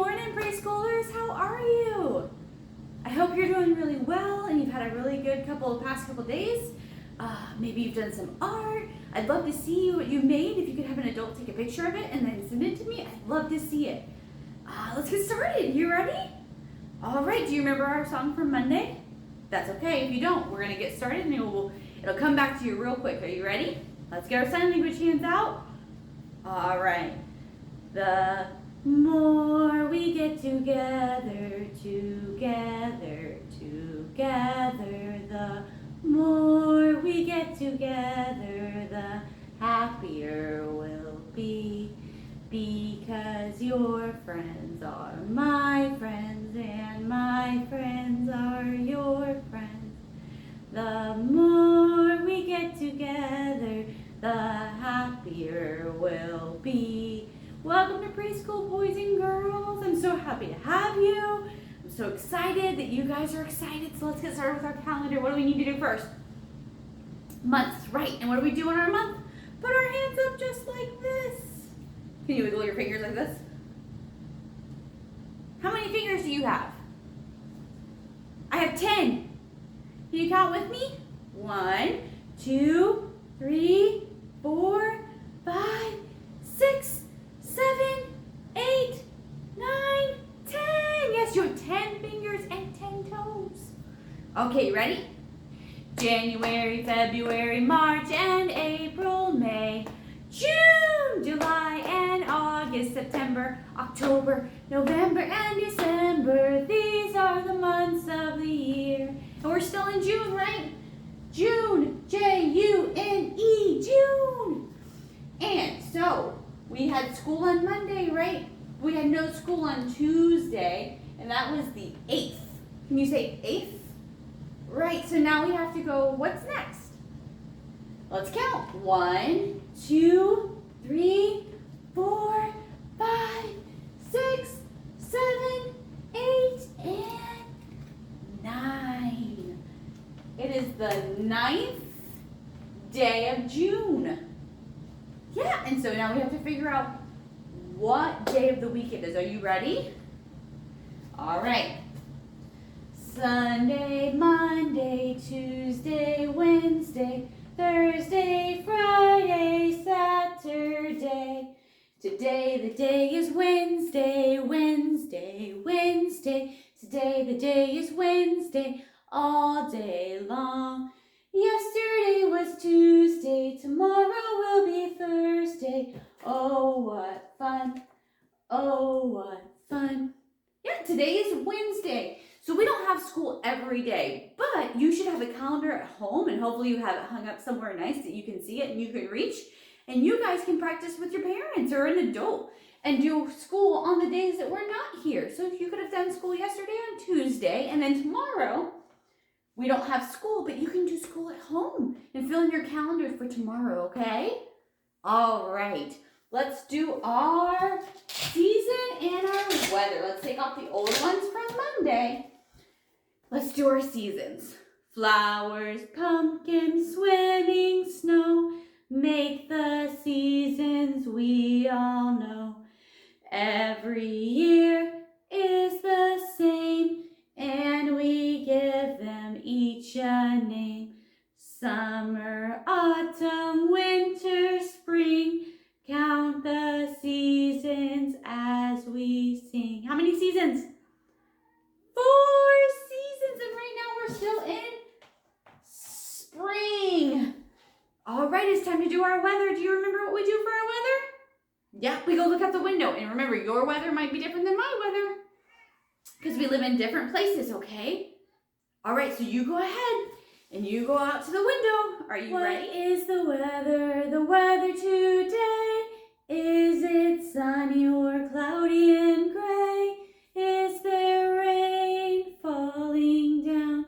morning, preschoolers. How are you? I hope you're doing really well and you've had a really good past couple days. Maybe you've done some art. I'd love to see what you made. If you could have an adult take a picture of it and then send it to me, I'd love to see it. Let's get started. You ready? All right, do you remember our song from Monday? That's okay if you don't. We're gonna get started and it'll come back to you real quick. Are you ready? Let's get our sign language hands out. All right. The more we get together, the more we get together, the happier we'll be. Because your friends are my friends and my friends are your friends. The more we get together, the happier we'll be. Welcome to preschool, boys and girls. I'm so happy to have you. I'm so excited that you guys are excited. So let's get started with our calendar. What do we need to do first? Months, right. And what do we do in our month? Put our hands up just like this. Can you wiggle your fingers like this? How many fingers do you have? I have 10. Can you count with me? 1, 2, 3, 4, 5, 6, 7, 8, 9, 10. Yes, you have 10 fingers and 10 toes. Okay, you ready? January, February, March, and April, May, June, July, and August, September, October, November, and December. These are the months of the year. And we're still in June, right? June, June, June. And so, we had school on Monday, right? We had no school on Tuesday, and that was the 8th. Can you say 8th? Right, so now we have to go, what's next? Let's count. 1, 2, 3, 4, 5, 6, 7, 8, and 9. It is the 9th day of June. Yeah, and so now we have to figure out what day of the week it is. Are you ready? All right. Sunday, Monday, Tuesday, Wednesday, Thursday, Friday, Saturday. Today the day is Wednesday, Wednesday, Wednesday. Today the day is Wednesday, all day long. Yesterday was Tuesday, tomorrow will be Thursday. Oh, what fun. Oh, what fun. Yeah, today is Wednesday. So we don't have school every day, but you should have a calendar at home and hopefully you have it hung up somewhere nice that you can see it and you can reach. And you guys can practice with your parents or an adult and do school on the days that we're not here. So if you could have done school yesterday on Tuesday and then tomorrow, we don't have school, but you can do school at home and fill in your calendar for tomorrow, okay? All right, let's do our season and our weather. Let's take off the old ones from Monday. Let's do our seasons. Flowers, pumpkins, swimming, snow, make the seasons we all know. Every year is the same, and we give them each a name. Summer, autumn, winter, spring, count the seasons as we sing. How many seasons? 4 seasons, and right now we're still in spring. All right, it's time to do our weather. Do you remember what we do for our weather? Yeah, we go look out the window. And remember, your weather might be different than my weather because we live in different places, okay? All right, so you go ahead and you go out to the window. Are you ready? What is the weather? The weather today. Is it sunny or cloudy and gray? Is there rain falling down?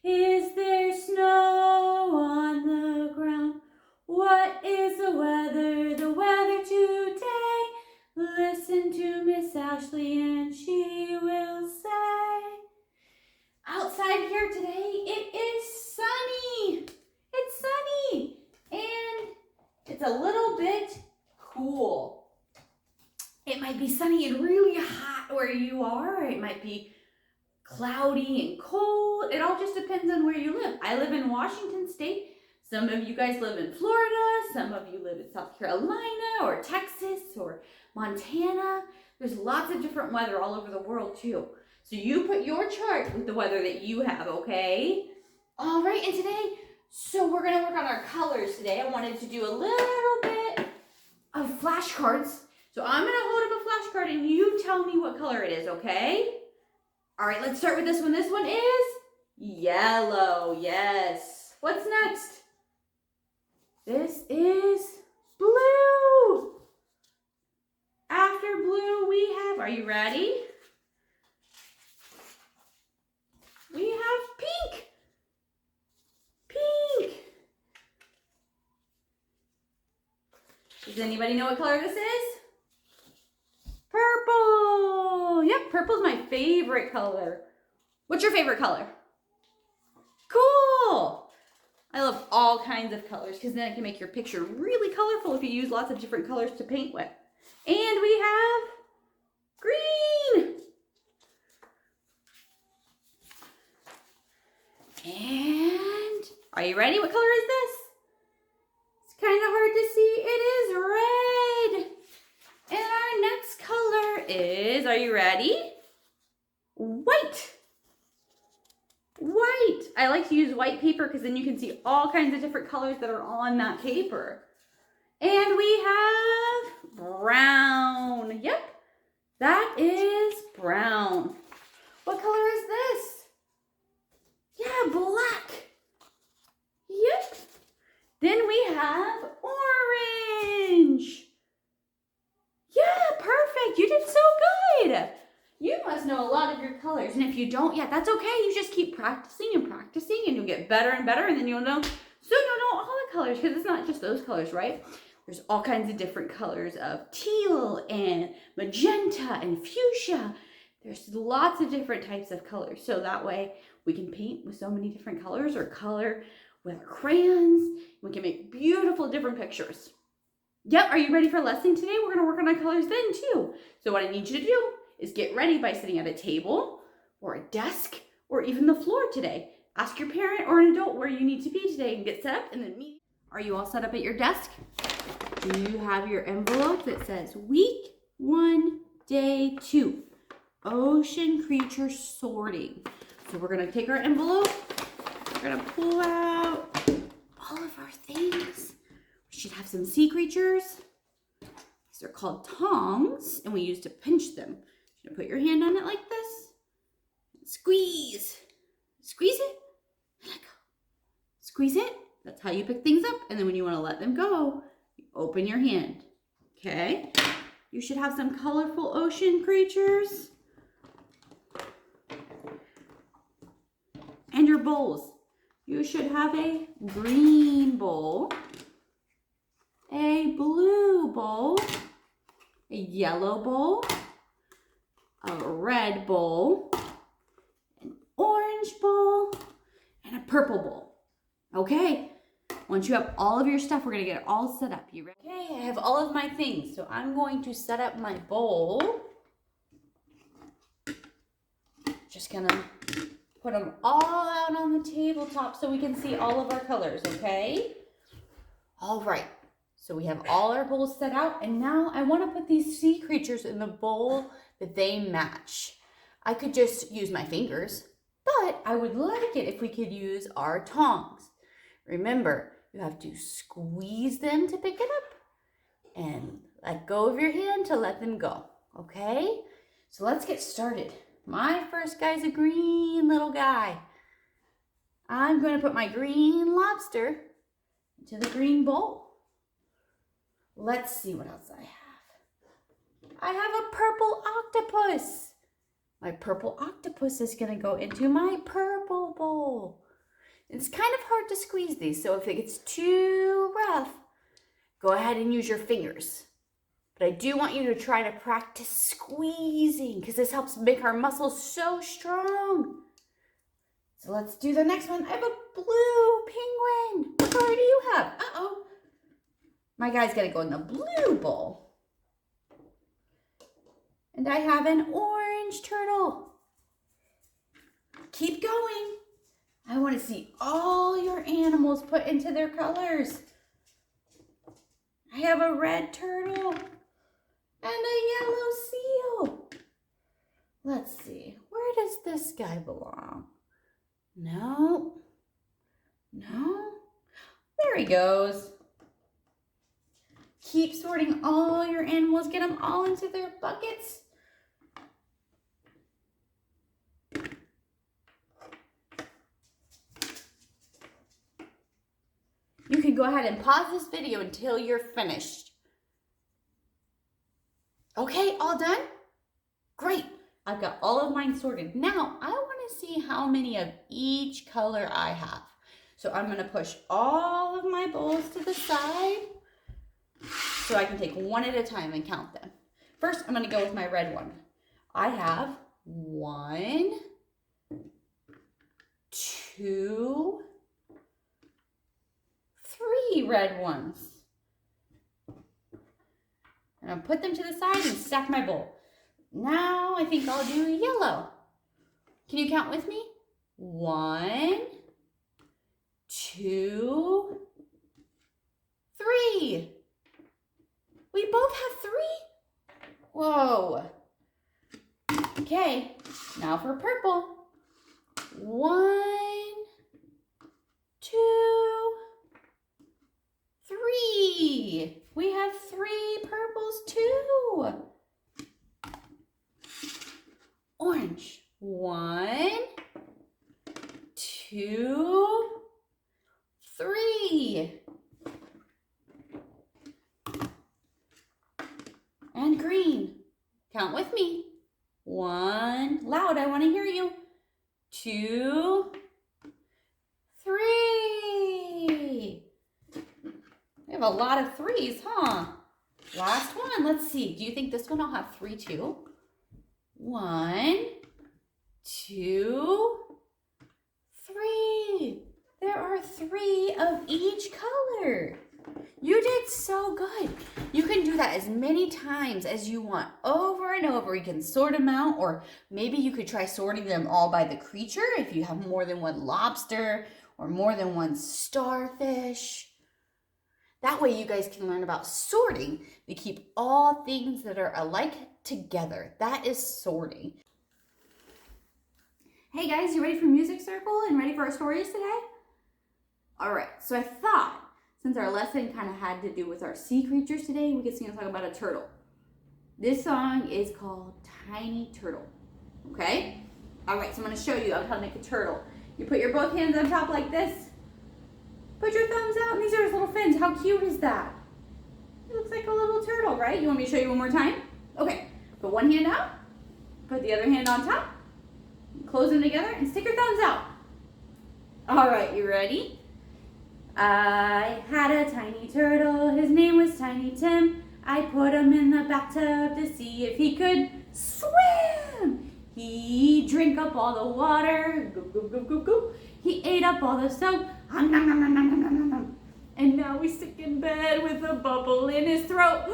Is there snow on the ground? What is the weather? The weather today. Listen to Miss Ashley and she will say. Outside here today, it is sunny. It's sunny and it's a little bit cool. It might be sunny and really hot where you are. It might be cloudy and cold. It all just depends on where you live. I live in Washington State. Some of you guys live in Florida. Some of you live in South Carolina or Texas or Montana. There's lots of different weather all over the world too. So you put your chart with the weather that you have, okay? All right, and today, so we're gonna work on our colors today. I wanted to do a little bit of flashcards. So I'm gonna hold up a flashcard and you tell me what color it is, okay? All right, let's start with this one. This one is yellow, yes. What's next? This is blue. After blue, we have, are you ready? We have pink. Pink. Does anybody know what color this is? Purple. Yep, purple's my favorite color. What's your favorite color? Cool. I love all kinds of colors because then it can make your picture really colorful if you use lots of different colors to paint with. And we have green. And are you ready? What color is this? It's kind of hard to see. It is red. And our next color is, are you ready? White. White. I like to use white paper because then you can see all kinds of different colors that are on that paper. And we have brown. Yep, that is brown. What color is this? Yeah, black. Yep. Then we have orange. Yeah, perfect. You did so good. You must know a lot of your colors. And if you don't yet, that's okay. You just keep practicing and practicing and you'll get better and better. And then you'll know, soon you'll know all the colors because it's not just those colors, right? There's all kinds of different colors of teal and magenta and fuchsia. There's lots of different types of colors. So that way we can paint with so many different colors or color with our crayons. We can make beautiful different pictures. Yep, are you ready for a lesson today? We're gonna work on our colors then too. So what I need you to do is get ready by sitting at a table or a desk or even the floor today. Ask your parent or an adult where you need to be today and get set up and then meet. Are you all set up at your desk? Do you have your envelope that says week 1, day 2, ocean creature sorting? So we're gonna take our envelope, we're gonna pull out all of our things. We should have some sea creatures. These are called tongs and we use to pinch them. You're gonna put your hand on it like this, and squeeze. Squeeze it, and let go. Squeeze it, that's how you pick things up. And then when you wanna let them go, you open your hand, okay? You should have some colorful ocean creatures. And your bowls. You should have a green bowl, a blue bowl, a yellow bowl, a red bowl, an orange bowl, and a purple bowl. Okay, once you have all of your stuff, we're gonna get it all set up. You ready? Okay, I have all of my things, so I'm going to set up my bowl. Just gonna put them all out on the tabletop so we can see all of our colors, okay? All right, so we have all our bowls set out, and now I want to put these sea creatures in the bowl that they match. I could just use my fingers, but I would like it if we could use our tongs. Remember, you have to squeeze them to pick it up and let go of your hand to let them go, okay? So let's get started. My first guy's a green little guy. I'm going to put my green lobster into the green bowl. Let's see what else I have. I have a purple octopus. My purple octopus is going to go into my purple bowl. It's kind of hard to squeeze these, so if it gets too rough, go ahead and use your fingers. But I do want you to try to practice squeezing because this helps make our muscles so strong. So let's do the next one. I have a blue penguin. What color do you have? Uh-oh. My guy's got to go in the blue bowl. And I have an orange turtle. Keep going. I want to see all your animals put into their colors. I have a red turtle and a yellow seal. Let's see, where does this guy belong? No. There he goes. Keep sorting all your animals. Get them all into their buckets. You can go ahead and pause this video until you're finished. Okay, all done? Great. I've got all of mine sorted. Now, I want to see how many of each color I have. So I'm going to push all of my bowls to the side so I can take one at a time and count them. First, I'm going to go with my red one. I have 1, 2, 3 red ones. And I'll put them to the side and stack my bowl. Now I think I'll do yellow. Can you count with me? 1, 2, 3. We both have 3? Whoa. Okay, now for purple. 1, 2, 3. We have 3 purples too. Orange. 1, 2, 3. And green. Count with me. 1, loud, I want to hear you. 2, 3. We have a lot of 3s, huh? Last one, let's see. Do you think this one will have 3 too? 1, 2, 3. There are 3 of each color. You did so good. You can do that as many times as you want, over and over. You can sort them out, or maybe you could try sorting them all by the creature if you have more than one lobster or more than one starfish. That way you guys can learn about sorting to keep all things that are alike together. That is sorting. Hey guys, you ready for Music Circle and ready for our stories today? All right, so I thought since our lesson kind of had to do with our sea creatures today, we could sing a song about a turtle. This song is called Tiny Turtle, okay? All right, so I'm gonna show you how to make a turtle. You put your both hands on top like this. Put your thumbs out, and these are his little fins. How cute is that? It looks like a little turtle, right? You want me to show you one more time? Okay, put one hand out, put the other hand on top, close them together, and stick your thumbs out. All right, you ready? I had a tiny turtle, his name was Tiny Tim. I put him in the bathtub to see if he could swim. He drank up all the water, goop, goop, goop, goop, goop. He ate up all the soap, nom, nom, nom, nom, nom, nom, nom. And now he's sick in bed with a bubble in his throat.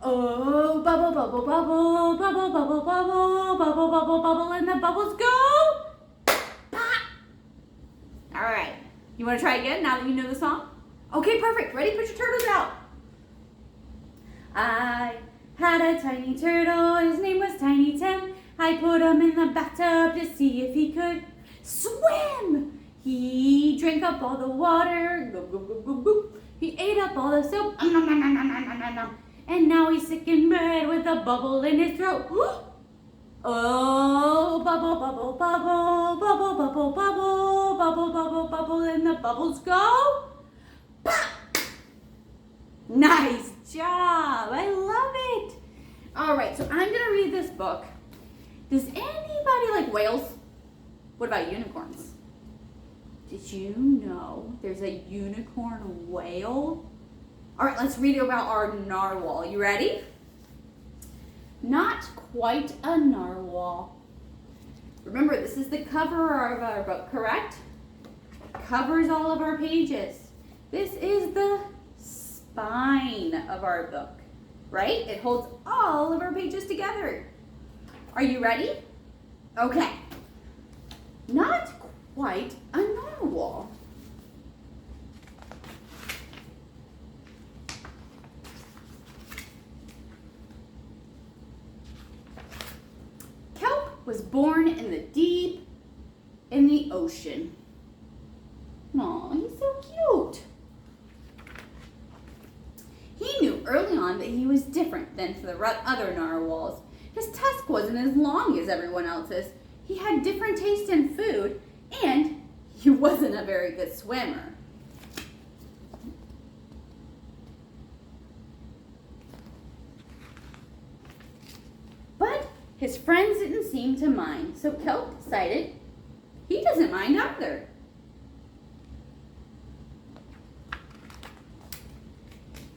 Oh, bubble, bubble, bubble, bubble, bubble, bubble, bubble, bubble, bubble, and the bubbles go pop. All right, you want to try again now that you know the song? Okay, perfect. Ready? Put your turtles out. I had a tiny turtle, his name was Tiny Tim. I put him in the bathtub to see if he could swim. He drank up all the water, goop, goop, goop, goop, goop. He ate up all the soap, nom, nom, nom, nom, nom, nom, nom. And now he's sick in bed with a bubble in his throat. Oh, bubble, bubble, bubble, bubble, bubble, bubble, bubble, bubble, bubble, and the bubbles go pop. Nice job. I love it. All right, so I'm gonna read this book. Does anybody like whales? What about unicorns? Did you know there's a unicorn whale? All right, let's read about our narwhal. You ready? Not quite a narwhal. Remember, this is the cover of our book, correct? Covers all of our pages. This is the spine of our book, right? It holds all of our pages together. Are you ready? Okay. Not quite a narwhal. Kelp was born in the ocean. Aw, he's so cute. He knew early on that he was different than the other narwhals. His tusk wasn't as long as everyone else's. He had different tastes in food, and he wasn't a very good swimmer. But his friends didn't seem to mind, so Kelp decided he doesn't mind either.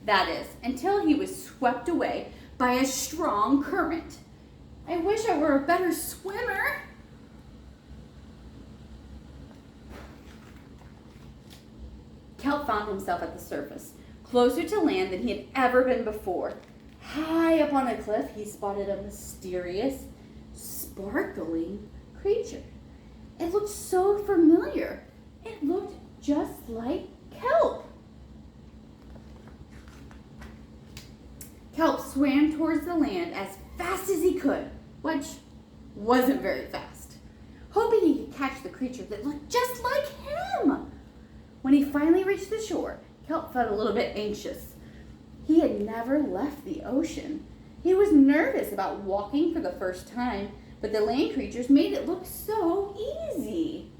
That is, until he was swept away by a strong current. I wish I were a better swimmer. Kelp found himself at the surface, closer to land than he had ever been before. High up on a cliff, he spotted a mysterious, sparkling creature. It looked so familiar. It looked just like Kelp. Kelp swam towards the land as fast as he could, which wasn't very fast, hoping he could catch the creature that looked just like him. When he finally reached the shore, Kelp felt a little bit anxious. He had never left the ocean. He was nervous about walking for the first time, but the land creatures made it look so easy.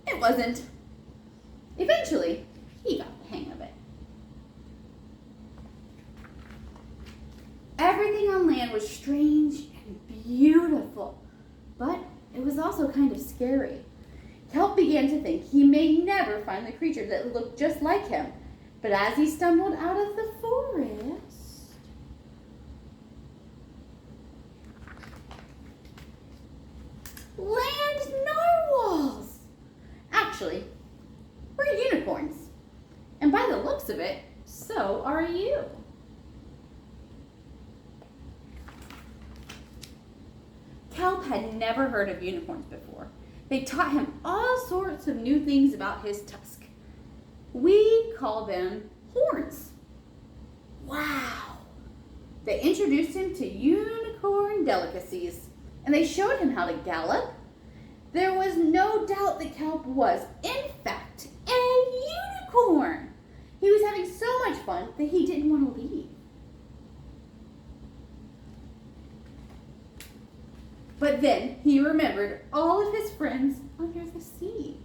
It wasn't. Eventually, he got the hang of it. Everything on land was strange and beautiful, but it was also kind of scary. Kelp began to think he may never find the creature that looked just like him, but as he stumbled out of the forest, land narwhals! Actually, we're unicorns. And by the looks of it, so are you. Kelp had never heard of unicorns before. They taught him all sorts of new things about his tusk. We call them horns. Wow! They introduced him to unicorn delicacies, and they showed him how to gallop. There was no doubt that Kelp was, in fact, a unicorn. He was having so much fun that he didn't want to leave. But then he remembered all of his friends under the sea.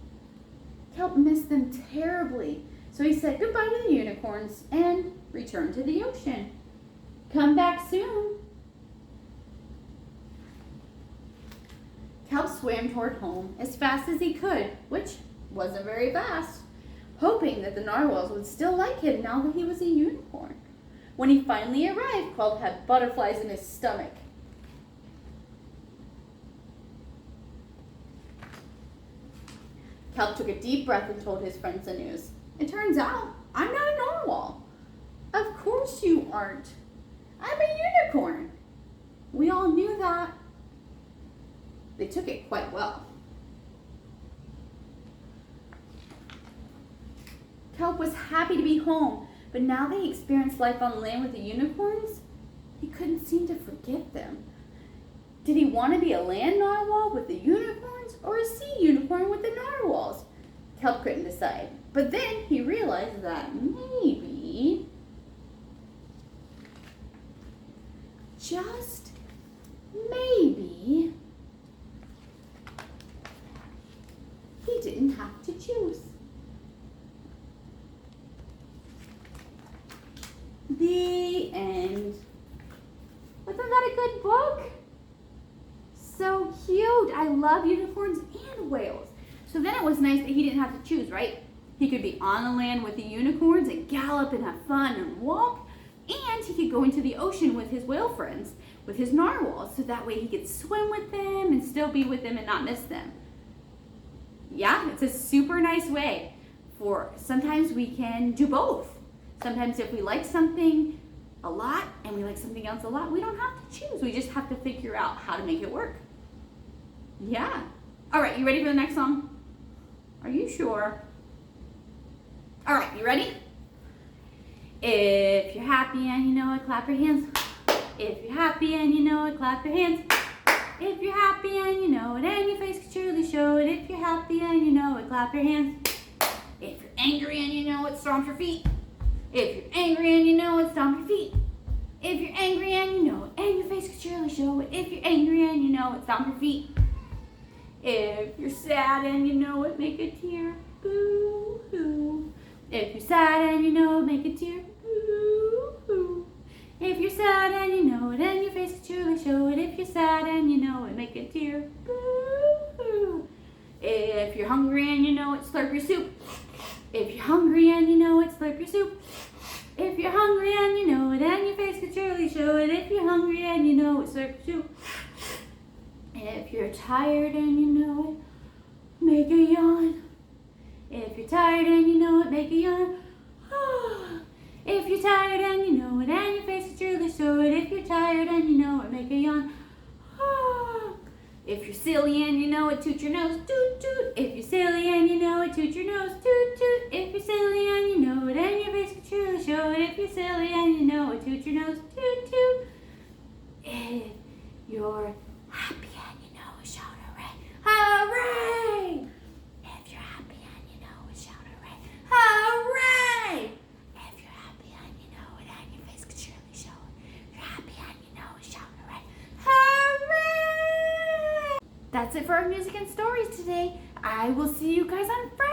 Kelp missed them terribly, so he said goodbye to the unicorns and returned to the ocean. Come back soon. Kelp swam toward home as fast as he could, which wasn't very fast, hoping that the narwhals would still like him now that he was a unicorn. When he finally arrived, Kelp had butterflies in his stomach. Kelp took a deep breath and told his friends the news. It turns out, I'm not a narwhal. Of course you aren't. I'm a unicorn. We all knew that. They took it quite well. Kelp was happy to be home, but now that he experienced life on land with the unicorns, he couldn't seem to forget them. Did he want to be a land narwhal with the unicorns or a sea unicorn with the narwhals? Kelp couldn't decide. But then he realized that maybe, just maybe, he didn't have to choose. The end. Wasn't that a good book? So cute. I love unicorns and whales. So then it was nice that he didn't have to choose, right? He could be on the land with the unicorns and gallop and have fun and walk, and he could go into the ocean with his whale friends, with his narwhals, so that way he could swim with them and still be with them and not miss them. Yeah, it's a super nice way for sometimes we can do both. Sometimes if we like something, a lot and we like something else a lot, we don't have to choose. We just have to figure out how to make it work. Yeah. All right, you ready for the next song? Are you sure? All right, you ready? If you're happy and you know it, clap your hands. If you're happy and you know it, clap your hands. If you're happy and you know it, and your face can truly show it. If you're happy and you know it, clap your hands. If you're angry and you know it, stomp your feet. If you're angry and you know it, stomp your feet. If you're angry and you know it, and your face can surely show it. If you're angry and you know it, stomp your feet. If you're sad and you know it, make a tear. Boo hoo. If you're sad and you know it, make a tear. Boo hoo. If you're sad and you know it, and your face can surely show it. If you're sad and you know it, make a tear. Boo hoo. If you're hungry and you know it, slurp your soup. If you're hungry and you know it, slurp your soup. If you're hungry and you know it, and your face can surely show it. If you're hungry and you know it, slurp your soup. If you're tired and you know it, make a yawn. If you're tired and you know it, make a yawn. If you're tired and you know it, and your face can truly show it. If you're tired and you know it, make a yawn. If you're silly and you know it, toot your nose, toot toot. If you're silly and you know it, toot your nose, toot toot. If you're silly and you know it, and your face can truly show it. If you're silly and you know it, toot your nose, toot toot. If you're happy and you know it, shout hooray, hooray. If you're happy and you know it, shout hooray, hooray. If you're happy and you know it, and your face can surely show it. If you're happy and you know it, shout hooray, hooray. That's it for our music and stories today. I will see you guys on Friday.